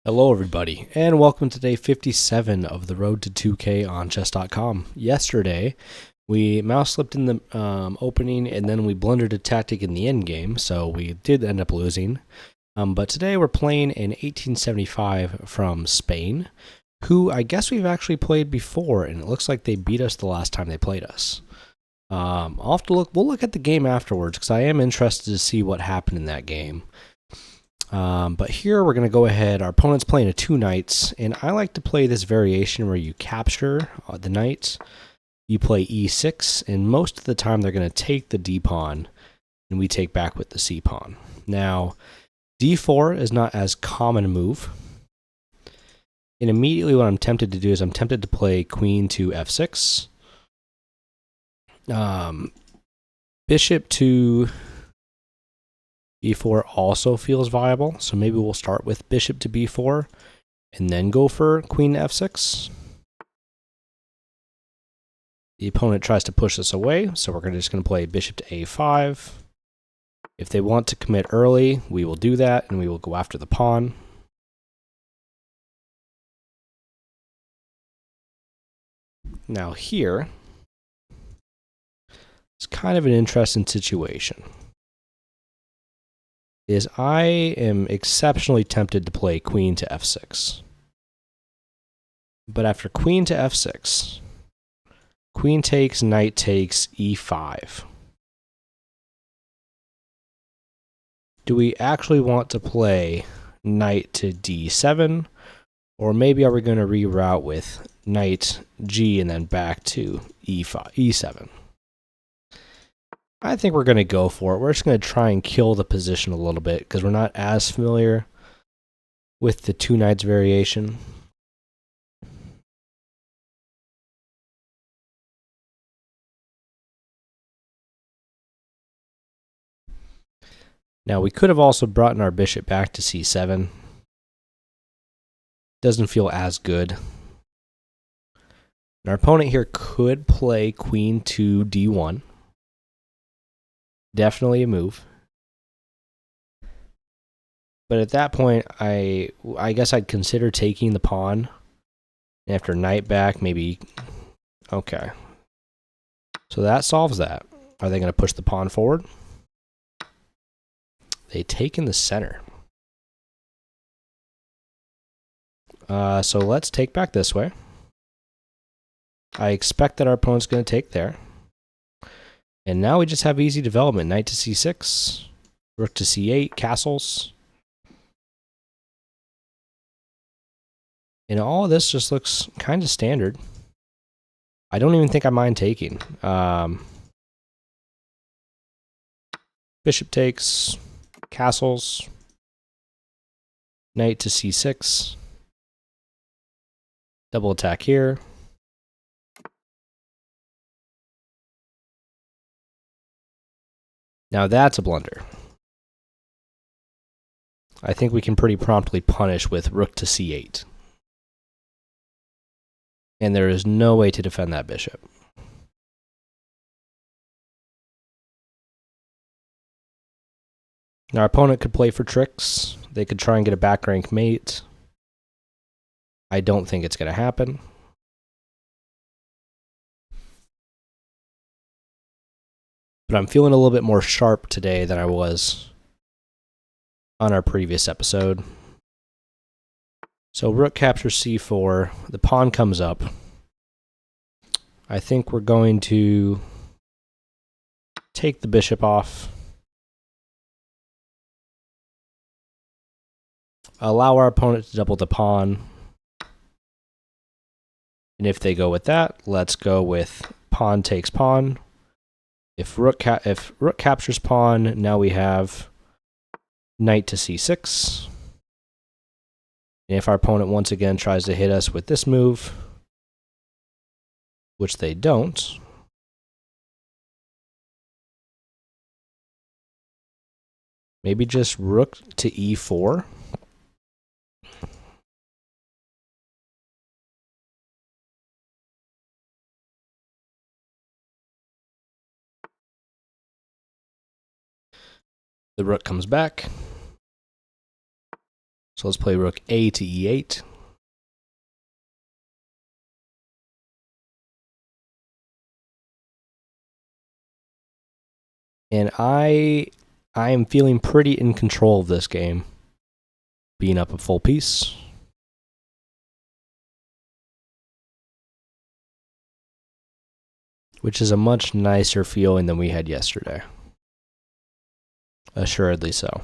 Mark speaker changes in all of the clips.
Speaker 1: Hello, everybody, and welcome to day 57 of the Road to 2K on chess.com. Yesterday, we mouse slipped in the opening, and then we blundered a tactic in the end game, so we did end up losing. But today, we're playing an 1875 from Spain, who I guess we've actually played before, and it looks like they beat us the last time they played us. I'll have to look. We'll look at the game afterwards because I am interested to see what happened in that game. But here we're going to go ahead. Our opponent's playing a 2 knights, and I like to play this variation where you capture the knights, you play e6, and most of the time they're going to take the d pawn, and we take back with the c pawn. Now, d4 is not as common a move, and immediately what I'm tempted to do is I'm tempted to play queen to f6, bishop to b4 also feels viable, so maybe we'll start with bishop to b4 and then go for queen to f6. The opponent tries to push this away, so we're just going to play bishop to a5. If they want to commit early, we will do that, and we will go after the pawn. Now here, it's kind of an interesting situation. I am exceptionally tempted to play queen to f6. But after queen to f6, queen takes, knight takes, e5. Do we actually want to play knight to d7? Or maybe are we going to reroute with knight g and then back to e5, e7? I think we're going to go for it. We're just going to try and kill the position a little bit because we're not as familiar with the 2 knights variation. Now, we could have also brought in our bishop back to c7. Doesn't feel as good. And our opponent here could play queen to d1. Definitely a move. But at that point, I guess I'd consider taking the pawn. After knight back, maybe. Okay. So that solves that. Are they going to push the pawn forward? They take in the center. So let's take back this way. I expect that our opponent's going to take there. And now we just have easy development. Knight to c6, rook to c8, castles. And all of this just looks kind of standard. I don't even think I mind taking. Bishop takes, castles, knight to c6, double attack here. Now that's a blunder. I think we can pretty promptly punish with rook to c8. And there is no way to defend that bishop. Now our opponent could play for tricks. They could try and get a back rank mate. I don't think it's going to happen. But I'm feeling a little bit more sharp today than I was on our previous episode. So rook captures c4. The pawn comes up. I think we're going to take the bishop off. Allow our opponent to double the pawn. And if they go with that, let's go with pawn takes pawn. If rook captures pawn, now we have knight to c6. And if our opponent once again tries to hit us with this move, which they don't, maybe just rook to e4. The rook comes back. So let's play rook A to E8. And I am feeling pretty in control of this game, being up a full piece. Which is a much nicer feeling than we had yesterday. Assuredly so.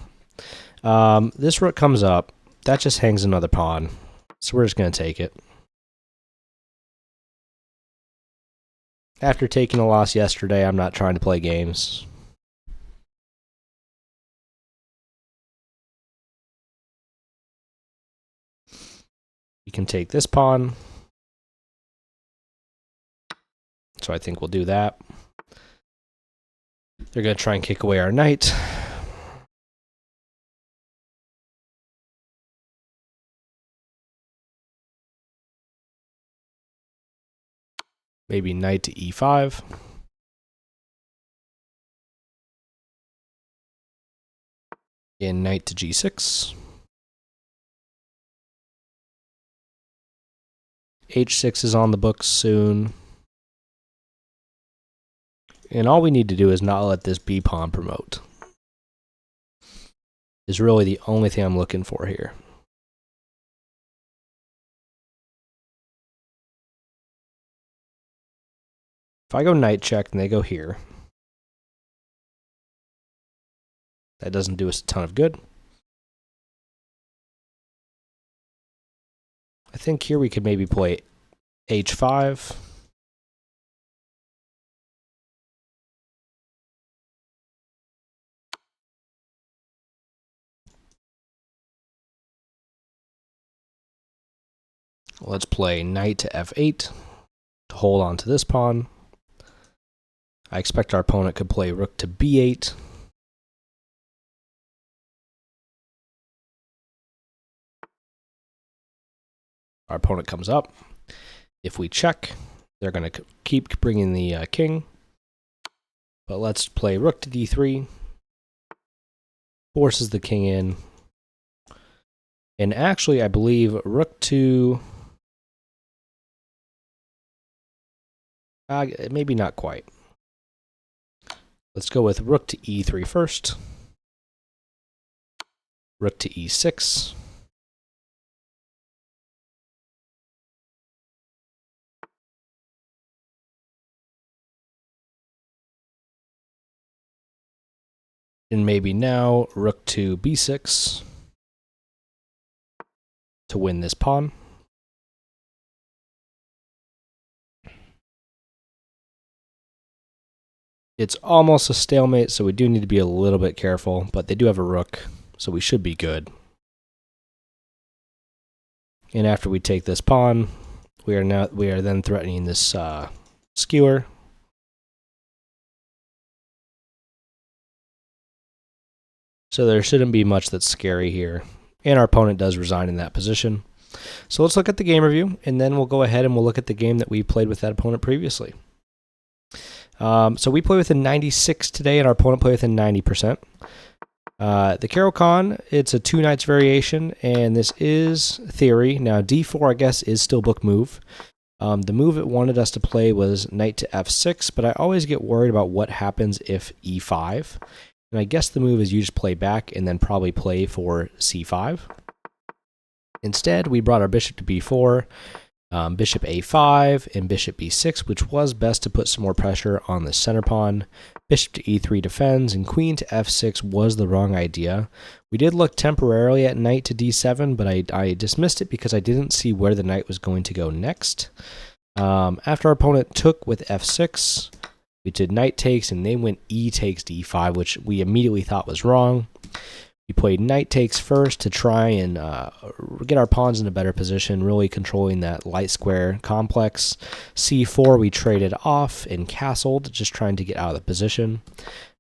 Speaker 1: This rook comes up. That just hangs another pawn. So we're just going to take it. After taking a loss yesterday, I'm not trying to play games. You can take this pawn. So I think we'll do that. They're going to try and kick away our knight. Maybe knight to E5. And knight to G6. H6 is on the books soon. And all we need to do is not let this B pawn promote. Is really the only thing I'm looking for here. If I go knight check and they go here, that doesn't do us a ton of good. I think here we could maybe play H5. Let's play knight to F8 to hold on to this pawn. I expect our opponent could play rook to B8. Our opponent comes up. If we check, they're going to keep bringing the king. But let's play rook to D3. Forces the king in. And actually, I believe rook to... maybe not quite. Let's go with rook to E3 first. Rook to E6. And maybe now rook to B6 to win this pawn. It's almost a stalemate, so we do need to be a little bit careful, but they do have a rook, so we should be good. And after we take this pawn, we are then threatening this skewer. So there shouldn't be much that's scary here. And our opponent does resign in that position. So let's look at the game review, and then we'll go ahead and we'll look at the game that we played with that opponent previously. So we play within 96 today, and our opponent played within 90%. The Caro-Kann, it's a 2 knights variation, and this is theory. Now, d4, I guess, is still book move. The move it wanted us to play was knight to f6, but I always get worried about what happens if e5. And I guess the move is you just play back and then probably play for c5. Instead, we brought our bishop to b4, bishop a5, and bishop b6, which was best to put some more pressure on the center pawn. Bishop to e3 defends, and queen to f6 was the wrong idea. We did look temporarily at knight to d7, but I dismissed it because I didn't see where the knight was going to go next. After our opponent took with f6, we did knight takes, and they went e takes d5, which we immediately thought was wrong. We played knight takes first to try and get our pawns in a better position, really controlling that light square complex. c4 we traded off and castled, just trying to get out of the position.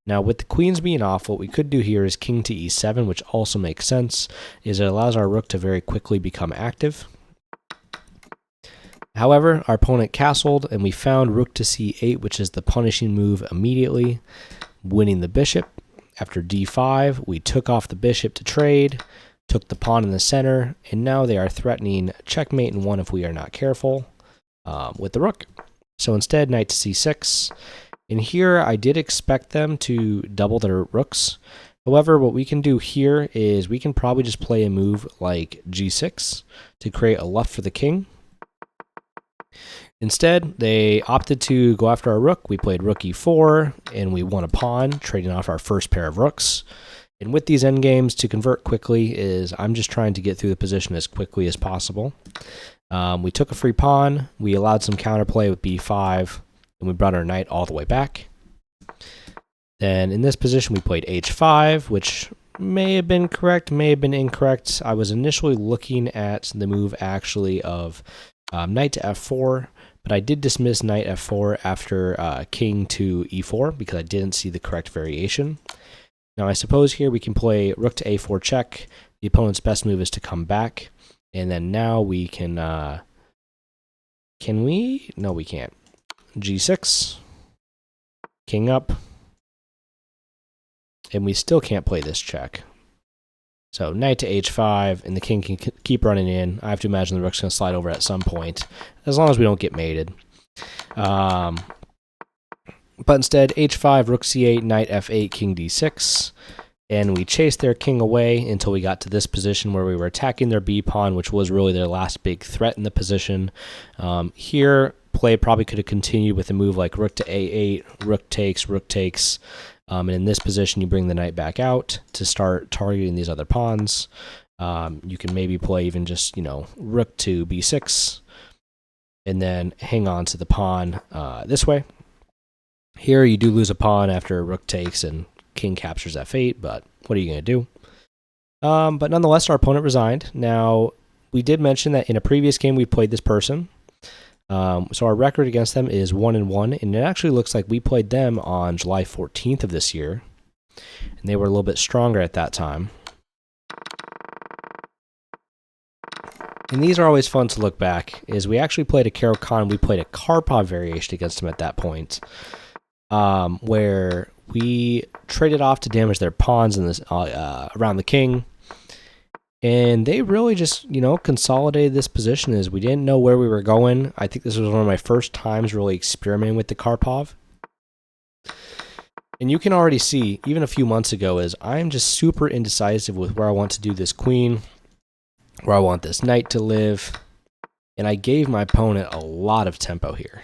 Speaker 1: Now with the queens being off, what we could do here is king to e7, which also makes sense, is it allows our rook to very quickly become active. However, our opponent castled, and we found rook to c8, which is the punishing move immediately, winning the bishop. After d5, we took off the bishop to trade. took the pawn in the center, and now they are threatening checkmate in one if we are not careful with the rook. So instead, knight to c6. And here, I did expect them to double their rooks. However, what we can do here is we can probably just play a move like g6 to create a luff for the king. Instead, they opted to go after our rook. We played rook e4, and we won a pawn, trading off our first pair of rooks. And with these endgames, to convert quickly is I'm just trying to get through the position as quickly as possible. We took a free pawn, we allowed some counterplay with b5, and we brought our knight all the way back. Then in this position, we played h5, which may have been correct, may have been incorrect. I was initially looking at the move actually of knight to f4, but I did dismiss knight f4 after king to e4 because I didn't see the correct variation. Now I suppose here we can play rook to a4 check. The opponent's best move is to come back, and then now we can we? No, we can't. g6, king up, and we still can't play this check. So knight to h5, and the king can keep running in. I have to imagine the rook's going to slide over at some point, as long as we don't get mated. But instead, h5, rook c8, knight f8, king d6, and we chased their king away until we got to this position where we were attacking their b pawn, which was really their last big threat in the position. Here, play probably could have continued with a move like rook to a8, rook takes, and in this position, you bring the knight back out to start targeting these other pawns. You can maybe play even just, rook to b6, and then hang on to the pawn this way. Here, you do lose a pawn after rook takes and king captures f8, but what are you going to do? But nonetheless, our opponent resigned. Now, we did mention that in a previous game, we played this person. So our record against them is 1-1, and it actually looks like we played them on July 14th of this year, and they were a little bit stronger at that time. And these are always fun to look back, is we actually played a Caro-Kann, we played a Karpov variation against them at that point, where we traded off to damage their pawns in this, around the king. And they really just, consolidated this position as we didn't know where we were going. I think this was one of my first times really experimenting with the Karpov. And you can already see, even a few months ago, is I'm just super indecisive with where I want to do this queen, where I want this knight to live. And I gave my opponent a lot of tempo here.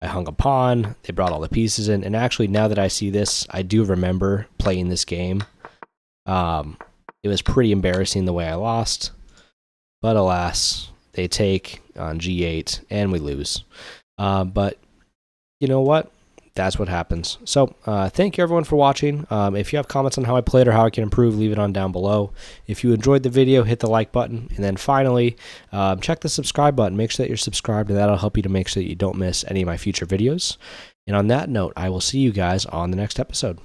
Speaker 1: I hung a pawn, they brought all the pieces in, and actually now that I see this, I do remember playing this game. It was pretty embarrassing the way I lost, but alas, they take on g8 and we lose. But you know what? That's what happens. So thank you everyone for watching. If you have comments on how I played or how I can improve, leave it on down below. If you enjoyed the video, hit the like button. And then finally, check the subscribe button. Make sure that you're subscribed, and that'll help you to make sure that you don't miss any of my future videos. And on that note, I will see you guys on the next episode.